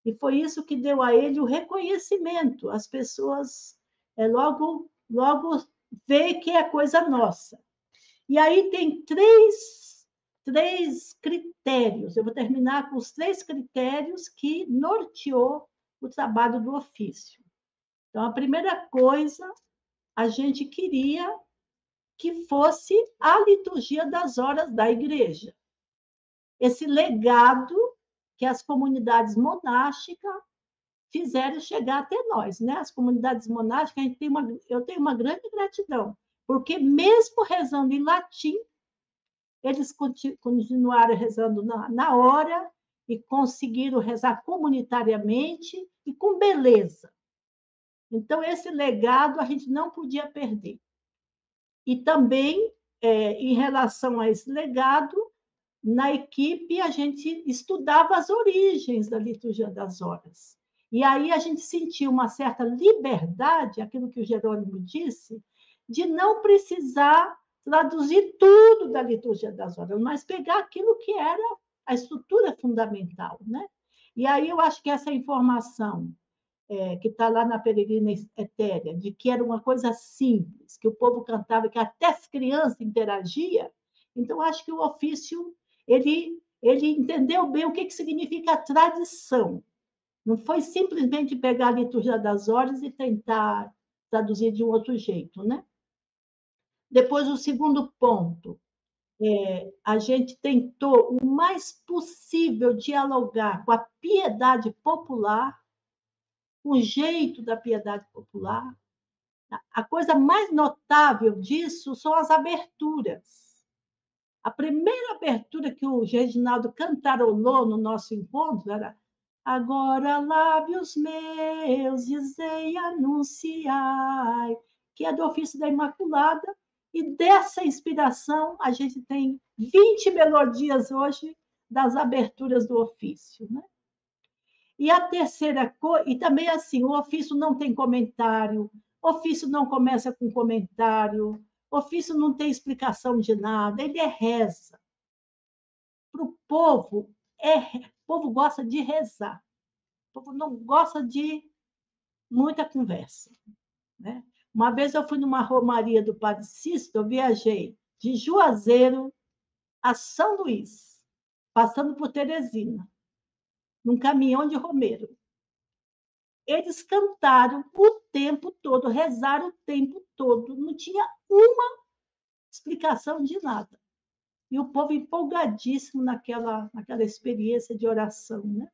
E foi isso que deu a ele o reconhecimento. As pessoas logo vê que é coisa nossa. E aí tem três critérios. Eu vou terminar com os 3 critérios que norteou o trabalho do ofício. Então, a primeira coisa, a gente queria que fosse a liturgia das horas da igreja. Esse legado que as comunidades monásticas fizeram chegar até nós, né? As comunidades monásticas, eu tenho uma grande gratidão, porque mesmo rezando em latim, eles continuaram rezando na hora e conseguiram rezar comunitariamente e com beleza. Então, esse legado a gente não podia perder. E também, em relação a esse legado, na equipe, a gente estudava as origens da liturgia das horas. E aí a gente sentia uma certa liberdade, aquilo que o Jerônimo disse, de não precisar traduzir tudo da liturgia das horas, mas pegar aquilo que era a estrutura fundamental, né? E aí eu acho que essa informação que está lá na Peregrina Etérea, de que era uma coisa simples, que o povo cantava, que até as crianças interagiam, então acho que o ofício ele entendeu bem o que significa a tradição. Não foi simplesmente pegar a liturgia das horas e tentar traduzir de um outro jeito, né? Depois, o segundo ponto, a gente tentou o mais possível dialogar com a piedade popular, com o jeito da piedade popular, A coisa mais notável disso são as aberturas. A primeira abertura que o Reginaldo cantarolou no nosso encontro era Agora lábios meus dizei anunciai, que é do ofício da Imaculada, e dessa inspiração a gente tem 20 melodias hoje das aberturas do ofício, né? E a terceira coisa, e também assim, o ofício não tem comentário, ofício não começa com comentário, ofício não tem explicação de nada, ele é reza. Para o povo, o povo gosta de rezar. O povo não gosta de muita conversa, né? Uma vez eu fui numa romaria do Padre Cícero, eu viajei de Juazeiro a São Luís, passando por Teresina, num caminhão de romeiro. Eles cantaram o tempo todo, rezaram o tempo todo, não tinha uma explicação de nada. E o povo empolgadíssimo naquela experiência de oração, né?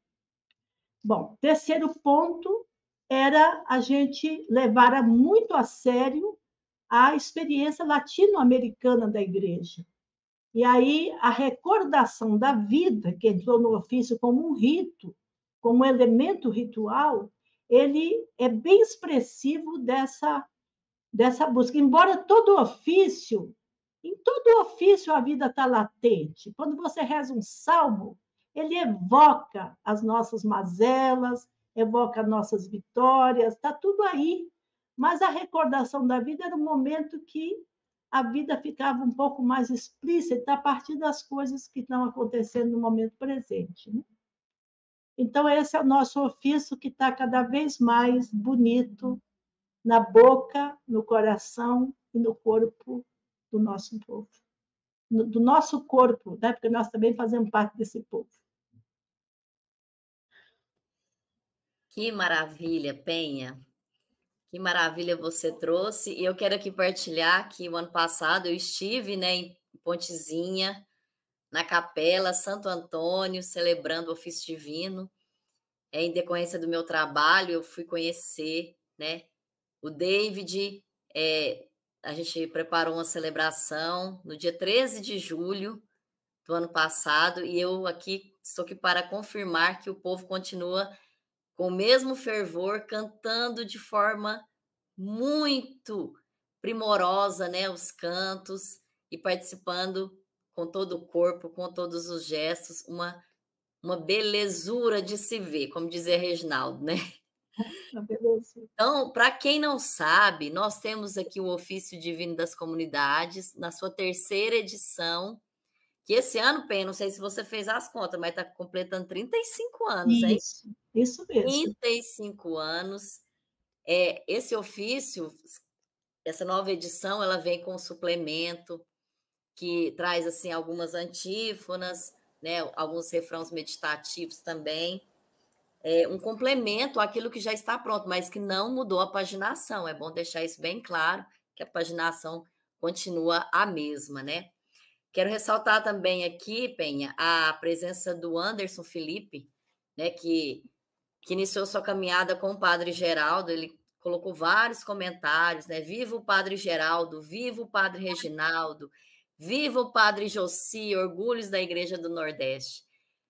Bom, terceiro ponto era a gente levar muito a sério a experiência latino-americana da igreja. E aí a recordação da vida, que entrou no ofício como um rito, como um elemento ritual, ele é bem expressivo dessa busca. Embora todo ofício, em todo ofício a vida está latente. Quando você reza um salmo, ele evoca as nossas mazelas, evoca nossas vitórias, está tudo aí. Mas a recordação da vida era um momento que a vida ficava um pouco mais explícita a partir das coisas que estão acontecendo no momento presente, né? Então, esse é o nosso ofício que está cada vez mais bonito na boca, no coração e no corpo do nosso povo. Do nosso corpo, né? Porque nós também fazemos parte desse povo. Que maravilha, Penha. Que maravilha você trouxe. E eu quero aqui partilhar que o ano passado eu estive, né, em Pontezinha, na Capela Santo Antônio, celebrando o ofício divino. Em decorrência do meu trabalho, eu fui conhecer, né, o David. A gente preparou uma celebração no dia 13 de julho do ano passado, e eu estou aqui para confirmar que o povo continua com o mesmo fervor, cantando de forma muito primorosa, né, os cantos, e participando com todo o corpo, com todos os gestos, uma belezura de se ver, como dizia Reginaldo, né? Então, para quem não sabe, nós temos aqui o Ofício Divino das Comunidades, na sua terceira edição, que esse ano, Pen, não sei se você fez as contas, mas está completando 35 anos, hein? Isso mesmo. 35 anos. Esse ofício, essa nova edição, ela vem com um suplemento que traz assim algumas antífonas, né, alguns refrãos meditativos também. Um complemento àquilo que já está pronto, mas que não mudou a paginação. É bom deixar isso bem claro, que a paginação continua a mesma, né? Quero ressaltar também aqui, Penha, a presença do Anderson Felipe, né, que iniciou sua caminhada com o Padre Geraldo. Ele colocou vários comentários, né? Viva o Padre Geraldo, viva o Padre Reginaldo, viva o Padre Jossi, orgulhos da Igreja do Nordeste.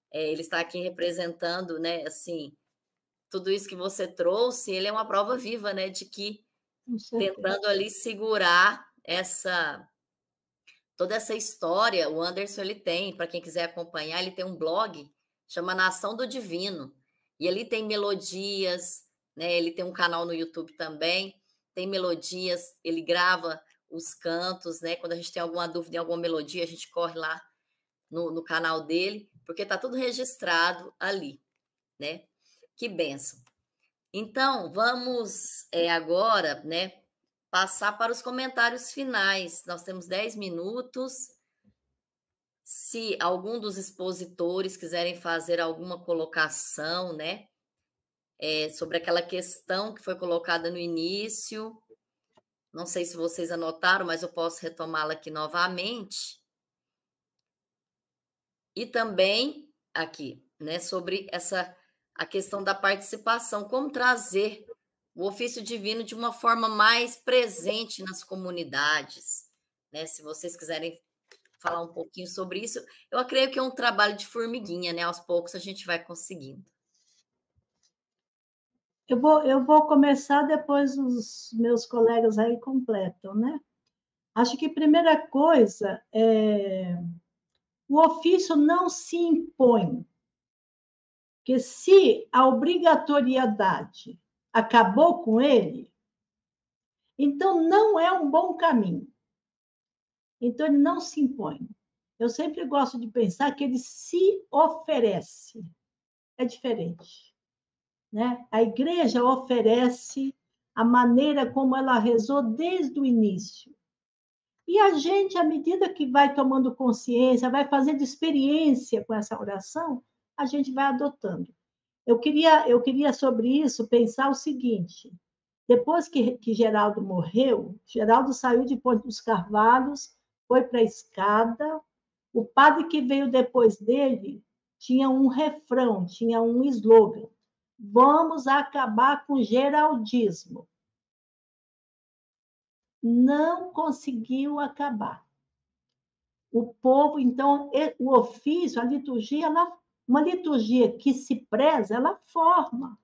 Ele está aqui representando, né, assim, tudo isso que você trouxe. Ele é uma prova viva, né, de que tentando ali segurar toda essa história. O Anderson, ele tem, para quem quiser acompanhar, ele tem um blog, chama Nação do Divino, e ali tem melodias, né? Ele tem um canal no YouTube também, tem melodias, ele grava os cantos, né? Quando a gente tem alguma dúvida em alguma melodia, a gente corre lá no canal dele, porque está tudo registrado ali, né? Que bênção. Então, vamos agora, né, passar para os comentários finais. Nós temos 10 minutos. Se algum dos expositores quiserem fazer alguma colocação, né, sobre aquela questão que foi colocada no início, não sei se vocês anotaram, mas eu posso retomá-la aqui novamente. E também aqui, né, sobre a questão da participação, como trazer o ofício divino de uma forma mais presente nas comunidades, né? Se vocês quiserem falar um pouquinho sobre isso, eu creio que é um trabalho de formiguinha, né? Aos poucos a gente vai conseguindo. Eu vou começar, depois os meus colegas aí completam, né? Acho que a primeira coisa é o ofício não se impõe, porque se a obrigatoriedade acabou com ele, então não é um bom caminho. Então ele não se impõe. Eu sempre gosto de pensar que ele se oferece. É diferente, né? A igreja oferece a maneira como ela rezou desde o início. E a gente, à medida que vai tomando consciência, vai fazendo experiência com essa oração, a gente vai adotando. Eu queria sobre isso pensar o seguinte: depois que Geraldo morreu, Geraldo saiu de Ponte dos Carvalhos, foi para a escada. O padre que veio depois dele tinha um refrão, tinha um slogan: vamos acabar com o geraldismo. Não conseguiu acabar. O povo, então, o ofício, a liturgia, uma liturgia que se preza, ela forma,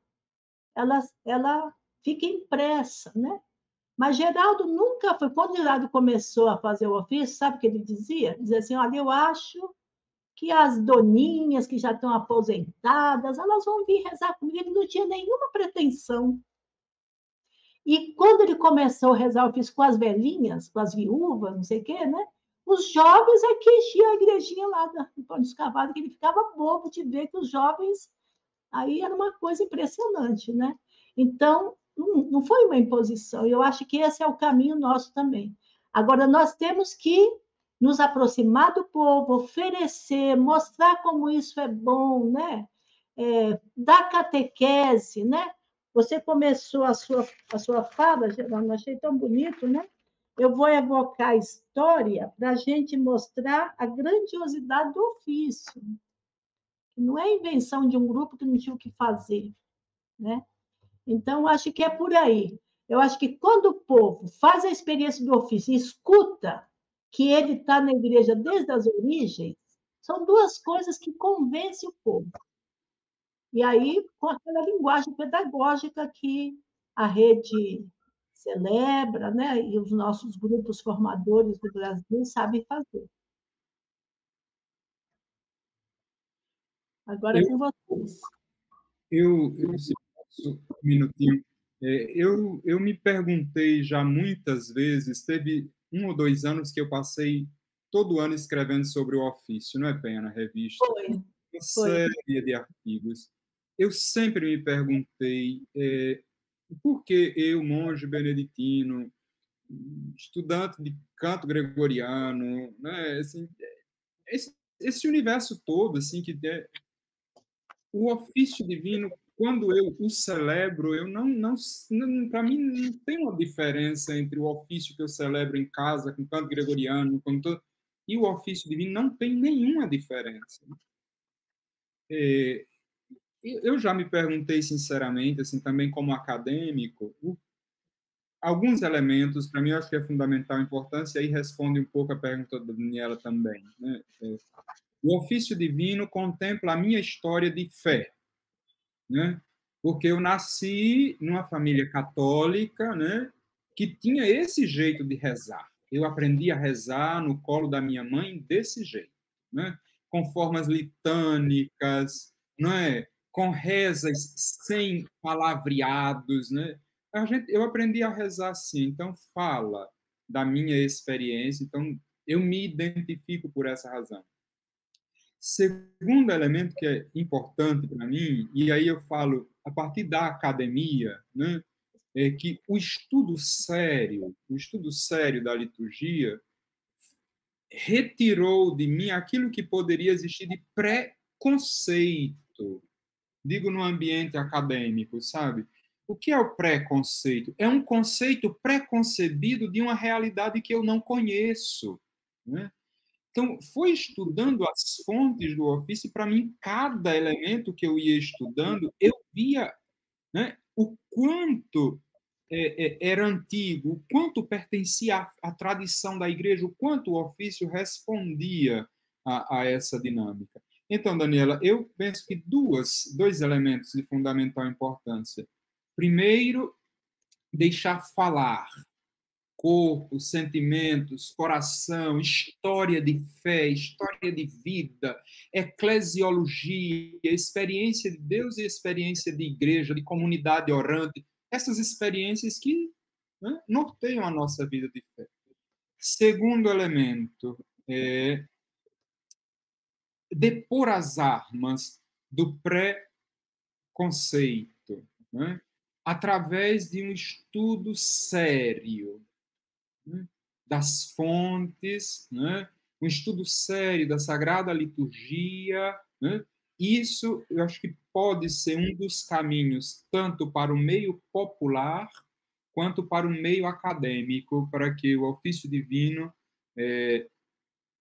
ela fica impressa, né? Mas Geraldo nunca foi. Quando Geraldo começou a fazer o ofício, sabe o que ele dizia? Dizia assim: olha, eu acho que as doninhas que já estão aposentadas, elas vão vir rezar comigo. Ele não tinha nenhuma pretensão. E quando ele começou a rezar o ofício com as velhinhas, com as viúvas, não sei o quê, né? Os jovens é que enchiam a igrejinha lá do Pão dos Cavalos, que ele ficava bobo de ver que os jovens... Aí era uma coisa impressionante, né? Então, não foi uma imposição. Eu acho que esse é o caminho nosso também. Agora, nós temos que nos aproximar do povo, oferecer, mostrar como isso é bom, né? Dar catequese, né? Você começou a sua fala, Geraldo, achei tão bonito, né? Eu vou evocar a história para a gente mostrar a grandiosidade do ofício. Não é invenção de um grupo que não tinha o que fazer, né? Então, acho que é por aí. Eu acho que quando o povo faz a experiência do ofício e escuta que ele está na igreja desde as origens, são duas coisas que convencem o povo. E aí, com aquela linguagem pedagógica que a rede celebra, né? E os nossos grupos formadores do Brasil sabem fazer. Agora é com vocês. Se posso, um minutinho. Eu me perguntei já muitas vezes, teve 1 ou 2 anos que eu passei todo ano escrevendo sobre o ofício, não é, Penha, na revista? Uma série de artigos. Eu sempre me perguntei por que eu, monge beneditino, estudante de canto gregoriano, né, assim, esse universo todo, assim, que o ofício divino, quando eu o celebro, eu não para mim não tem uma diferença entre o ofício que eu celebro em casa com canto gregoriano, e o ofício divino não tem nenhuma diferença. Eu já me perguntei sinceramente, assim, também como acadêmico, alguns elementos, para mim, eu acho que é fundamental a importância, e aí responde um pouco a pergunta da Daniela também, né? O ofício divino contempla a minha história de fé, né? Porque eu nasci numa família católica, né, que tinha esse jeito de rezar. Eu aprendi a rezar no colo da minha mãe desse jeito, né? Com formas litânicas, não é? Com rezas sem palavreados, né? Eu aprendi a rezar assim. Então fala da minha experiência. Então eu me identifico por essa razão. Segundo elemento que é importante para mim, e aí eu falo a partir da academia, né, é que o estudo sério da liturgia retirou de mim aquilo que poderia existir de preconceito, digo no ambiente acadêmico, sabe? O que é o preconceito? É um conceito preconcebido de uma realidade que eu não conheço, né? Então, foi estudando as fontes do ofício, para mim, cada elemento que eu ia estudando, eu via né? O quanto era antigo, o quanto pertencia à tradição da igreja, o quanto o ofício respondia a essa dinâmica. Então, Daniela, eu penso que dois elementos de fundamental importância. Primeiro, deixar falar corpo, sentimentos, coração, história de fé, história de vida, eclesiologia, experiência de Deus e experiência de igreja, de comunidade orante, essas experiências que, né, norteiam a nossa vida de fé. Segundo elemento, depor as armas do preconceito, né, através de um estudo sério, né, das fontes, né, um estudo sério da Sagrada Liturgia, né. Isso, eu acho que pode ser um dos caminhos, tanto para o meio popular, quanto para o meio acadêmico, para que o ofício divino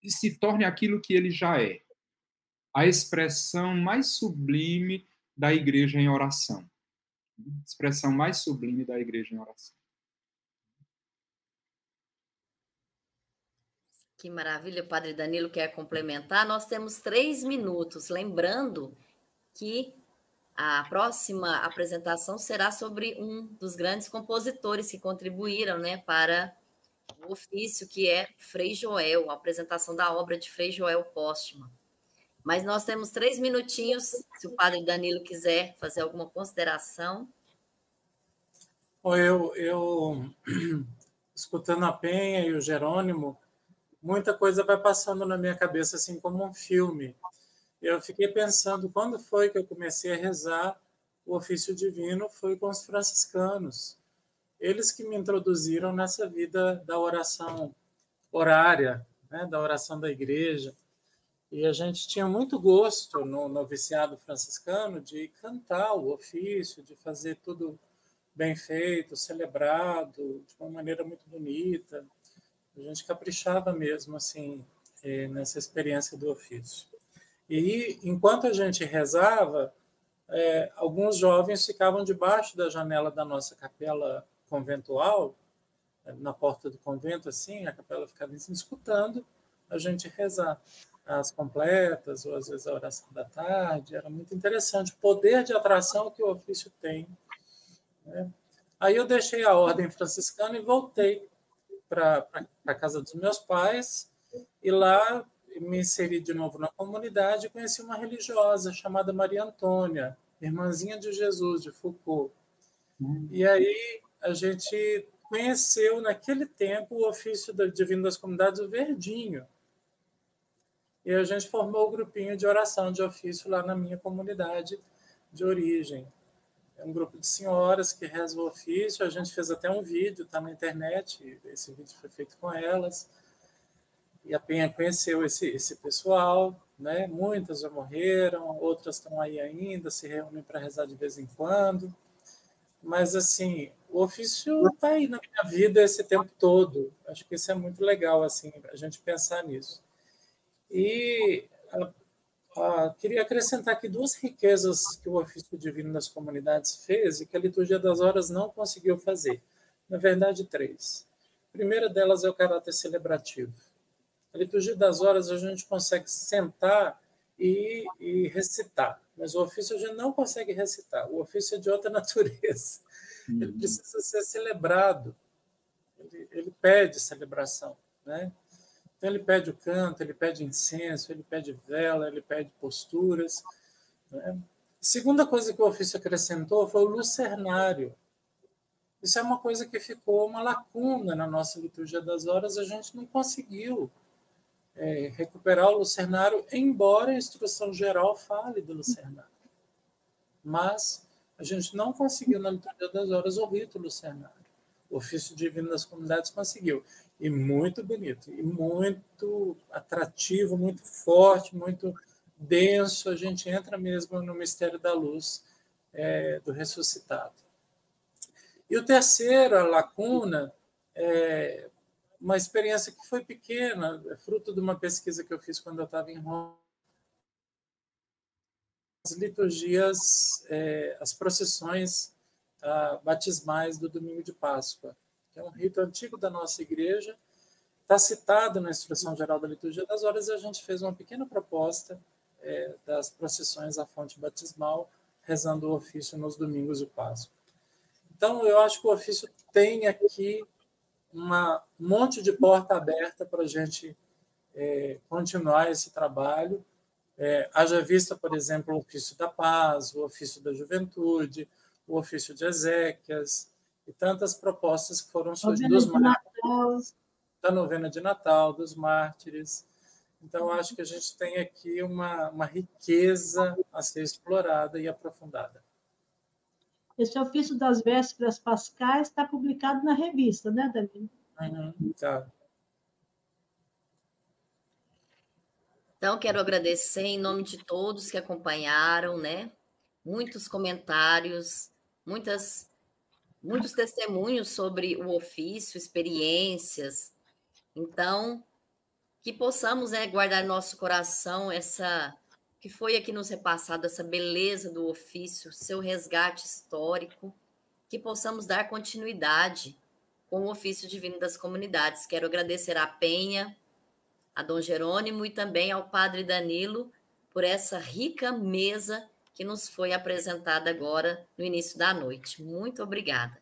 se torne aquilo que ele já é, a expressão mais sublime da igreja em oração. Expressão mais sublime da igreja em oração. Que maravilha, o Padre Danilo quer complementar. Nós temos 3 minutos. Lembrando que a próxima apresentação será sobre um dos grandes compositores que contribuíram, né, para o ofício, que é Frei Joel, a apresentação da obra de Frei Joel Póstuma. Mas nós temos 3 minutinhos, se o Padre Danilo quiser fazer alguma consideração. Eu escutando a Penha e o Jerônimo, muita coisa vai passando na minha cabeça, assim como um filme. Eu fiquei pensando, quando foi que eu comecei a rezar o ofício divino? Foi com os franciscanos. Eles que me introduziram nessa vida da oração horária, né, da oração da igreja. E a gente tinha muito gosto no noviciado franciscano de cantar o ofício, de fazer tudo bem feito, celebrado, de uma maneira muito bonita. A gente caprichava mesmo assim nessa experiência do ofício. E enquanto a gente rezava, alguns jovens ficavam debaixo da janela da nossa capela conventual, na porta do convento, assim, a capela ficava assim, escutando a gente rezar as completas, ou às vezes a oração da tarde. Era muito interessante o poder de atração que o ofício tem, né? Aí eu deixei a ordem franciscana e voltei para a casa dos meus pais, e lá me inseri de novo na comunidade e conheci uma religiosa chamada Maria Antônia, irmãzinha de Jesus, de Foucault. E aí a gente conheceu, naquele tempo, o ofício divino das comunidades, o Verdinho. E a gente formou o grupinho de oração de ofício lá na minha comunidade de origem. É um grupo de senhoras que rezam o ofício. A gente fez até um vídeo, está na internet. Esse vídeo foi feito com elas. E a Penha conheceu esse pessoal, né? Muitas já morreram, outras estão aí ainda, se reúnem para rezar de vez em quando. Mas, assim, o ofício está aí na minha vida esse tempo todo. Acho que isso é muito legal, assim, a gente pensar nisso. E queria acrescentar aqui 2 riquezas que o ofício divino das comunidades fez e que a liturgia das horas não conseguiu fazer. Na verdade, 3. A primeira delas é o caráter celebrativo. A liturgia das horas a gente consegue sentar e recitar, mas o ofício a gente não consegue recitar. O ofício é de outra natureza. Ele precisa ser celebrado. Ele pede celebração, né? Então, ele pede o canto, ele pede incenso, ele pede vela, ele pede posturas, né? Segunda coisa que o ofício acrescentou foi o lucernário. Isso é uma coisa que ficou uma lacuna na nossa liturgia das horas, a gente não conseguiu recuperar o lucernário, embora a instrução geral fale do lucernário. Mas a gente não conseguiu, na liturgia das horas, o rito lucernário. O ofício divino das comunidades conseguiu. E muito bonito, e muito atrativo, muito forte, muito denso. A gente entra mesmo no mistério da luz do ressuscitado. E o terceiro, a lacuna, uma experiência que foi pequena, fruto de uma pesquisa que eu fiz quando eu estava em Roma. As liturgias, as procissões batismais do domingo de Páscoa, que é um rito antigo da nossa igreja, está citado na Instrução Geral da Liturgia das Horas, e a gente fez uma pequena proposta das procissões à fonte batismal, rezando o ofício nos domingos de Páscoa. Então, eu acho que o ofício tem aqui um monte de porta aberta para a gente continuar esse trabalho. Haja vista, por exemplo, o ofício da paz, o ofício da juventude, o ofício de Ezequias, e tantas propostas que foram surgindo dos mártires, da novena de Natal, dos mártires. Então, acho que a gente tem aqui uma riqueza a ser explorada e aprofundada. Esse ofício das vésperas pascais está publicado na revista, né, Danilo? Tá. Então, quero agradecer em nome de todos que acompanharam, né? Muitos comentários, muitos testemunhos sobre o ofício, experiências. Então, que possamos, né, guardar no nosso coração que foi aqui nos repassado, essa beleza do ofício, seu resgate histórico, que possamos dar continuidade com o ofício divino das comunidades. Quero agradecer à Penha, a Dom Jerônimo e também ao Padre Danilo por essa rica mesa que nos foi apresentada agora no início da noite. Muito obrigada.